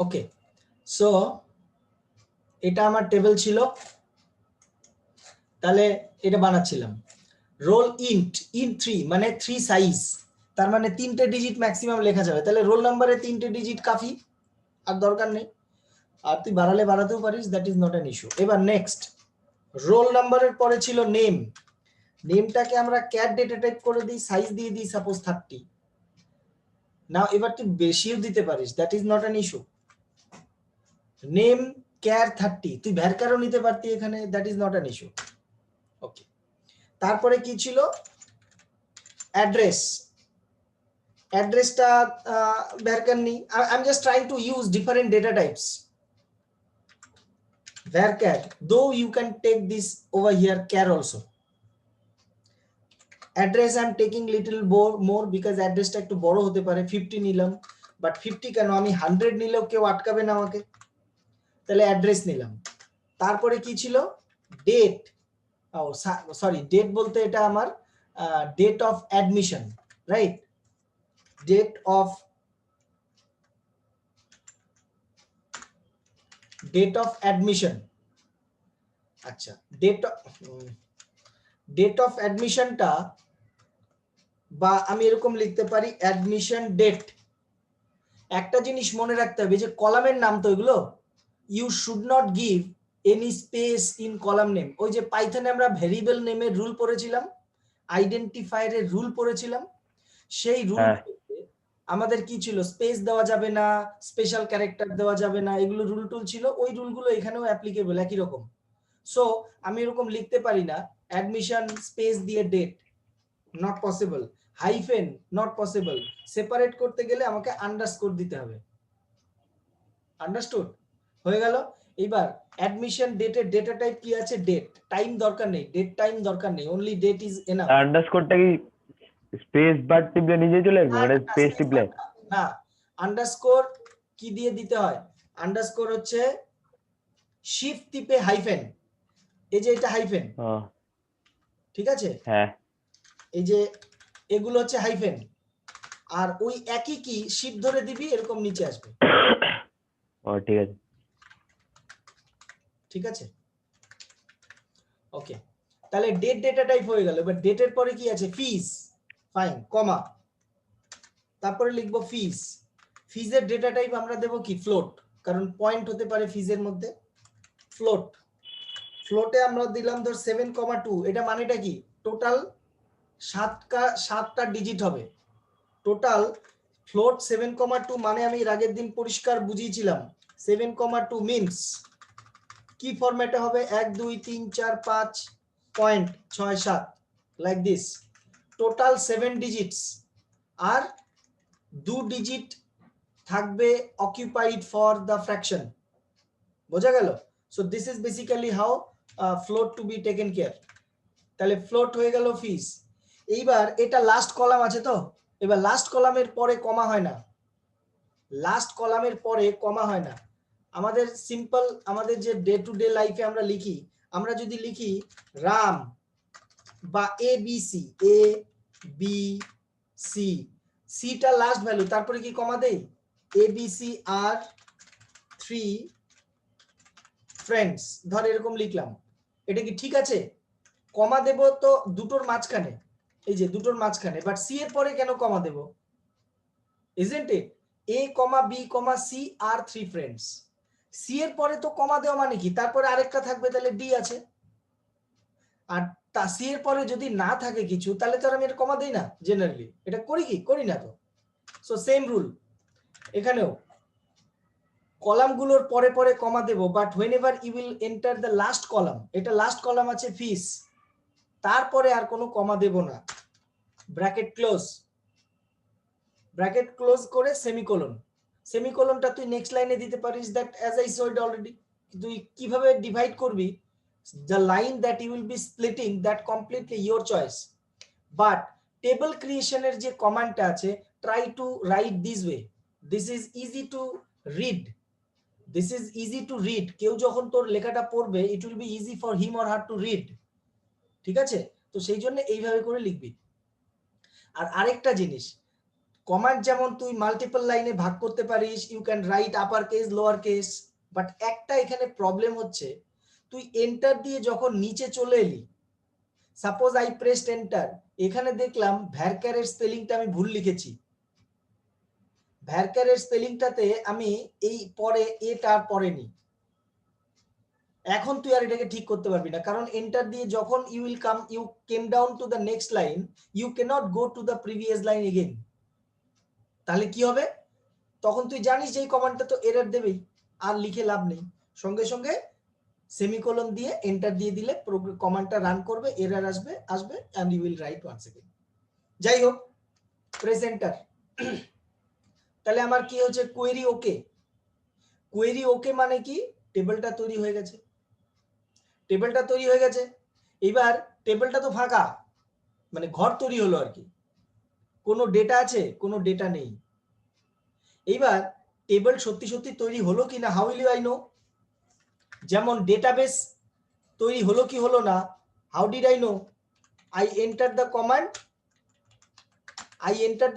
ওকে, so এটা আমার table ছিল, তাহলে এটা বানাচ্ছিলাম। রোল ইন্ট 3 মানে 3 সাইজ, তার মানে 3টে ডিজিট ম্যাক্সিমাম লেখা যাবে, তাহলে রোল নাম্বারে 3টে ডিজিট কাফি, আর দরকার নেই। আর তুই বাড়ালে বাড়াতেও পারিস, that is not an issue. এবার নেক্সট, রোল নাম্বারের পরে ছিল নেম। নেমটাকে আমরা ক্যাট ডেটা টাইপ করে দিই, সাইজ দিয়ে দিই সাপোজ 30। নাও এবার তুই বেশিও দিতে পারিস, that is not an issue. Name char 30, তুই ভ্যারকারও নিতে পারতি এখানে, that is not an issue. Okay, তারপরে কি ছিল, অ্যাড্রেস। অ্যাড্রেসটা ভ্যারকার নি, I am just trying to use different data types. varchar, though you can take this over here char also. Address I am taking little more because address টা একটু বড় হতে পারে, 50 নিলাম, বাট 50 কেন, আমি 100 নিলেও কেউ আটকাবে না আমাকে, তাহলে অ্যাড্রেস নিলাম। তারপরে কি ছিল, ডেট, ও সরি ডেট বলতে এটা আমার date of admission, right, date of admission. আচ্ছা, ডেট অফ অ্যাডমিশনটা, বা আমি এরকম লিখতে পারি অ্যাডমিশন ডেট। একটা জিনিস মনে রাখতে হবে, যে কলামের নাম তো এগুলো, you should not give any space in column name. ওই যে পাইথনে আমরা ভেরিয়েবল নেমের রুল পড়েছিলাম, আইডেন্টিফায়ারের রুল পড়েছিলাম, সেই রুল আমাদের কি ছিল, স্পেস দেওয়া যাবে না, স্পেশাল ক্যারেক্টার দেওয়া যাবে না, এগুলো রুল টুল ছিল, ওই রুলগুলো এখানেও অ্যাপ্লিকেবল একই রকম। সো আমি এরকম লিখতে পারি না অ্যাডমিশন স্পেস দিয়ে date, not possible, hyphen not possible, separate করতে গেলে আমাকে আন্ডারস্কোর দিতে হবে। আন্ডারস্টুড, হয়ে গেল। এবার অ্যাডমিশন ডেটের ডেটা টাইপ কি আছে, ডেট, টাইম দরকার নেই, ডেট টাইম দরকার নেই, অনলি ডেট ইজ এনাফ। আন্ডারস্কোরটা কি স্পেস বার টিপলে নিজে চলে আসবে, মানে স্পেস টিপলে না, আন্ডারস্কোর কি দিয়ে দিতে হয়, আন্ডারস্কোর হচ্ছে শিফট টিপে হাইফেন, এই যে এটা হাইফেন, ঠিক আছে, হ্যাঁ, এই যে এগুলো হচ্ছে হাইফেন, আর ওই একই কি শিফট ধরে দিবি, এরকম নিচে আসবে। ও ঠিক আছে, ঠিক আছে, ওকে, তাহলে ডেট ডেটা টাইপ হয়ে গেল। এবার ডেটের পরে কি আছে, ফিস, ফাইন, কমা, তারপরে লিখবো ফিস। ফিজের ডেটা টাইপ আমরা দেব কি, ফ্লোট, কারণ পয়েন্ট হতে পারে ফিজের মধ্যে, ফ্লোট। ফ্লোটে আমরা দিলাম ধর 7,2, এটা মানেটা কি, টোটাল 7টা ডিজিট হবে টোটাল। ফ্লোট 7,2 মানে আমি এর আগের দিন পরিষ্কার বুঝিয়েছিলাম, 7,2 মিনস কি ফরম্যাটে হবে, 1 2 3 4 5.67 লাইক দিস, টোটাল 7 ডিজিটস, আর 2 ডিজিট থাকবে অকুপাইড ফর দ্য ফ্র্যাকশন, বোঝা গেল। So this is basically how float to be taken care. তাহলে ফ্লোট হয়ে গেল ফিস। এইবার এটা লাস্ট কলাম আছে তো, এবার লাস্ট কলামের পরে কমা হয় না, লাস্ট কলামের পরে কমা হয় না। আমাদের সিম্পল, আমাদের যে ডে টু ডে লাইফে আমরা লিখি, আমরা যদি লিখি রাম বা A B C, A B C, সিটা লাস্ট ভ্যালু, তারপরে কি কমা দেই, এ বি সি আর 3 ফ্রেন্ডস, ধর এরকম লিখলাম, এটা কি ঠিক আছে, কমা দেব তো দুটোর মাঝখানে, এই যে দুটোর মাঝখানে, বাট সি এর পরে কেন কমা দেব, isn't it, A comma B comma C আর 3 ফ্রেন্ডস, সি এর পরে তো কমা দেওয়া মানে কি, তারপরে আরেকটা থাকবে, তাহলে ডি আছে, আর তা সি এর পরে যদি না থাকে কিছু, তাহলে তো আমি এটা কমা দেই না, জেনারেলি এটা করি কি, করি না তো। সো সেম রুল এখানেও, কলামগুলোর পরে পরে কমা দেব, but whenever you will enter the last column, এটা লাস্ট কলাম আছে ফিস, তারপরে আর কোনো কমা দেব না, ব্র্যাকেট ক্লোজ, ব্র্যাকেট ক্লোজ করে সেমিকোলন। সেমিকোলনটা তুই নেক্সট লাইনে দিতে পারিস, that as I said already. তুই কিভাবে ডিভাইড করবি, the line that you will be splitting, that completely your choice, but table creation এর যে কমান্ডটা আছে, try to write this way, this is easy to read, this is easy to read, কেউ যখন তোর লেখাটা পড়বে, it will be easy for him or her to read, ঠিক আছে, তো সেই জন্য এইভাবে করে লিখবি। আর আরেকটা জিনিস, কমান্ড যেমন তুই মাল্টিপল লাইনে ভাগ করতে পারিস, you can write upper case lower case, but একটা এখানে প্রবলেম হচ্ছে তুই এন্টার দিয়ে যখন নিচে চলে এলি, সাপোজ আই প্রেসড এন্টার, এখানে দেখলাম ভ্যারকারের স্পেলিংটা আমি ভুল লিখেছি, ভ্যারকারের স্পেলিংটাতে আমি এই পরে এটা আর পড়েনি, এখন তুই আর এটাকে ঠিক করতে পারবি না, কারণ এন্টার দিয়ে যখন you came down to the next line, you can't go to the previous line again. তাহলে কি হবে, তখন তুই জানিস যে এই কমান্ডটা তো এরর দেবেই, আর লিখে লাভ নেই, সঙ্গে সঙ্গে সেমিকোলন দিয়ে এন্টার দিয়ে দিলে কমান্ডটা রান করবে, এরর আসবে and you will write once again. যাই হোক, প্রেস এন্টার। তাহলে আমার কি হচ্ছে, কোয়েরি ওকে। কোয়েরি ওকে মানে কি, টেবিলটা তৈরি হয়ে গেছে, টেবিলটা তৈরি হয়ে গেছে। এবার টেবিলটা তো ফাঁকা, মানে ঘর তৈরি হলো আর কি, কোনো ডেটা আছে, কোনো ডেটা নেই। এইবার টেবিল সত্যি সত্যি তৈরি হলো কিনা, হাউ উইল আই নো? যেমন ডেটাবেস তৈরি হলো কি হলো না, how did I know? I entered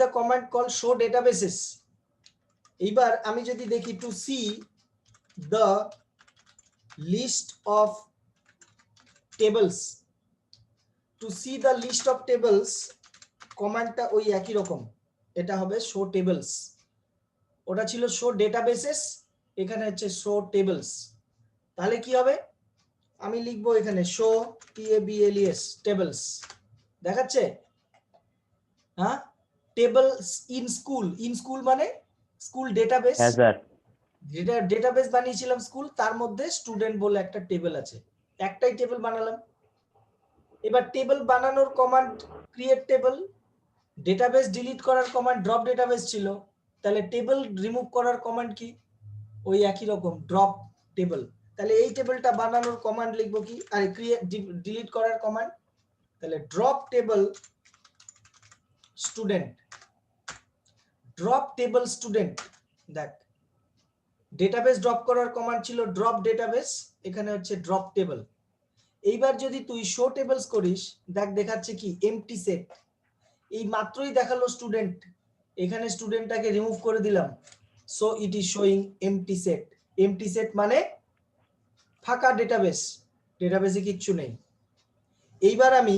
the command called show databases. এইবার আমি যদি দেখি to see the list of tables, কমান্ডটা ওই একই রকম, এটা হবে show tables, ওটা ছিল show databases, এখানে হচ্ছে show tables। তাহলে কি হবে, আমি লিখবো এখানে show tables, দেখাচ্ছে? হ্যাঁ, টেবলস ইন স্কুল মানে স্কুল ডেটাবেস, হ্যাঁ স্যার, যেটা ডেটাবেস বানিয়েছিলাম স্কুল, তার মধ্যে স্টুডেন্ট বলে একটা টেবিল আছে, একটাই টেবিল বানালাম। এবার টেবিল বানানোর command create table, database delete করার কমান্ড ড্রপ ডেটাবেস ছিল, তাহলে টেবিল রিমুভ করার কমান্ড কি, ওই একই রকম ড্রপ টেবিল। তাহলে এই টেবিলটা বানানোর কমান্ড লিখবো কি, আর ক্রিয়েট ডিলিট করার কমান্ড, তাহলে drop table student, drop table student. দেখ, ডেটাবেস ড্রপ করার কমান্ড ছিল ড্রপ ডেটাবেস, এখানে হচ্ছে ড্রপ টেবিল। এইবার যদি তুই শো টেবলস করিস, দেখ দেখাচ্ছে কি এমটি সেট, এই মাত্রই দেখালো স্টুডেন্ট, এখানে স্টুডেন্টটাকে রিমুভ করে দিলাম, so it is showing MT set. MT set মানে ফাঁকা ডেটাবেস, ডেটাবেসে কিচ্ছু নেই। এইবার আমি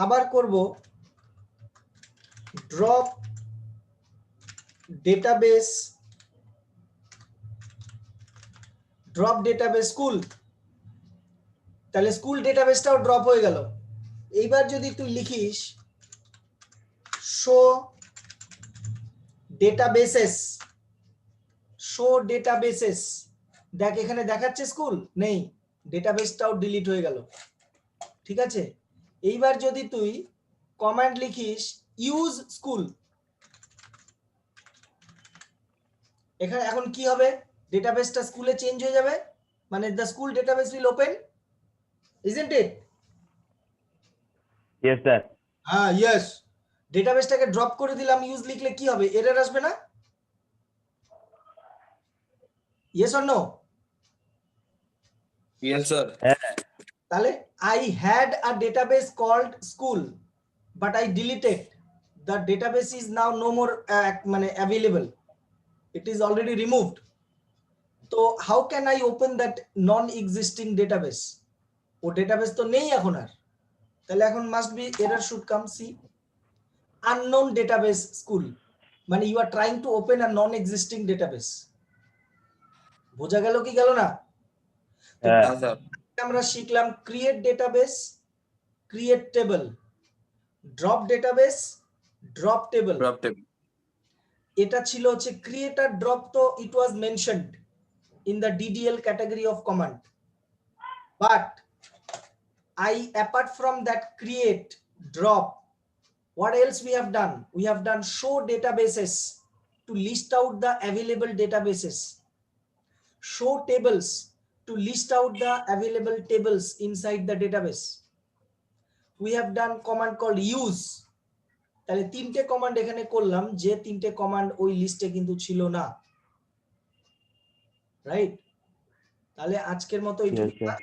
আবার করব ড্রপ ডেটাবেস স্কুল, তাহলে স্কুল ডেটাবেসটাও ড্রপ হয়ে গেল। এইবার যদি তুই লিখিস শো ডেটাবেসেস, দেখ এখানে দেখাচ্ছে স্কুল নেই, ডেটাবেসটাও ডিলিট হয়ে গেল, ঠিক আছে? এইবার যদি তুই কমান্ড লিখিস ইউজ স্কুল, এখানে এখন কি হবে, ডেটাবেসটা স্কুলে চেঞ্জ হয়ে যাবে, মানে the school database will open, isn't it? Yes sir. হ্যাঁ, ইয়েস। ডেটাবেসটাকে ড্রপ করে দিলাম, ইউজ লিখলে কি হবে, এরর আসবে না? Yes or no? Yes, sir. তাহলে I had a database called school, but I deleted. The database is now no more মানে available. It is already removed. So how can I open that non-existing database? ও database তো নেই এখন আর, তাহলে এখন must be error should come, see unknown database school, মানে you are trying to open a non-existing database. বোঝা গেল কি গেল না? হ্যাঁ Yes, sir. আমরা শিখলাম create database, create table, drop database, drop table. Drop table. এটা ছিল হচ্ছে ক্রিয়েটার ড্রপ, তো it was mentioned in the DDL category of command, but I apart from that create drop, what else we have done? We have done show databases to list out the available databases, show tables to list out the available tables inside the database. We have done command called use, তাহলে তিনটে command এখানে করলাম, যে তিনটে command ওই লিস্টে কিন্তু ছিল না, রাইট? তাহলে আজকের মতো Yes, sir.